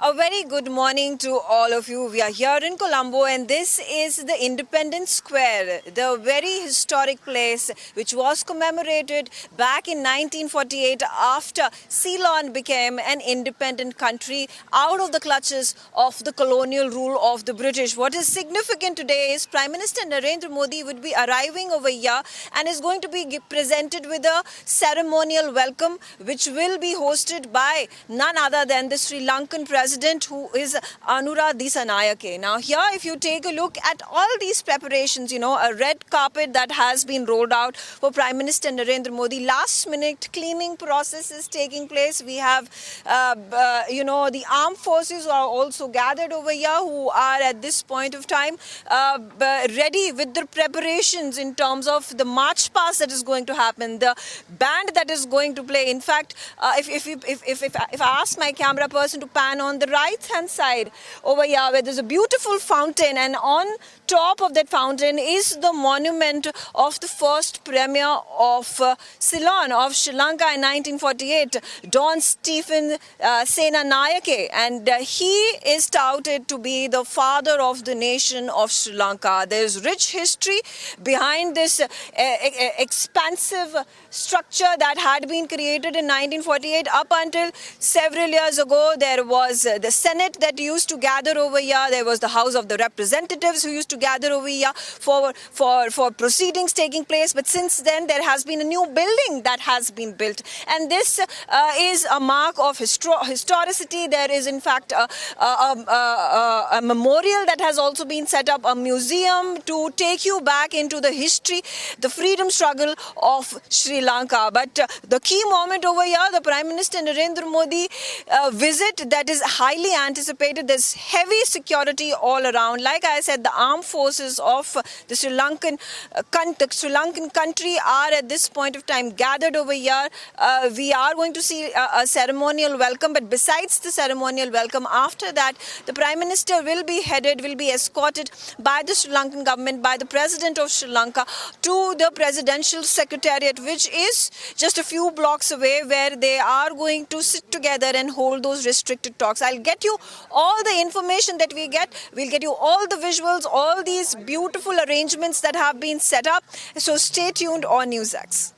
A very good morning to all of you. We are here in Colombo and this is the Independence Square, the very historic place which was commemorated back in 1948 after Ceylon became an independent country out of the clutches of the colonial rule of the British. What is significant today is Prime Minister Narendra Modi would be arriving over here and is going to be presented with a ceremonial welcome which will be hosted by none other than the Sri Lankan President, who is Anura Dissanayake. Now here, if you take a look at all these preparations, a red carpet that has been rolled out for Prime Minister Narendra Modi. Last minute cleaning process is taking place. We have, the armed forces are also gathered over here who are at this point of time ready with their preparations in terms of the march past that is going to happen, the band that is going to play. In fact, if I ask my camera person to pan on the right hand side over here where there's a beautiful fountain, and on top of that fountain is the monument of the first premier of Ceylon of Sri Lanka in 1948, Don Stephen Senanayake, and he is touted to be the father of the nation of Sri Lanka. There's rich history behind this expansive structure that had been created in 1948. Up until several years ago, there was the Senate that used to gather over here. There was the House of the Representatives who used to gather over here for proceedings taking place. But since then, there has been a new building that has been built. And this is a mark of historicity. There is, in fact, a memorial that has also been set up, a museum to take you back into the history, the freedom struggle of Sri Lanka. But the key moment over here, the Prime Minister Narendra Modi visit that is highly anticipated. There's heavy security all around. Like I said, the armed forces of the Sri Lankan country are at this point of time gathered over here. We are going to see a ceremonial welcome, but besides the ceremonial welcome, after that, the Prime Minister will be escorted by the Sri Lankan government, by the President of Sri Lanka, to the Presidential Secretariat, which is just a few blocks away, where they are going to sit together and hold those restricted talks. I'll get you all the information that we get. We'll get you all the visuals, all these beautiful arrangements that have been set up. So stay tuned on NewsX.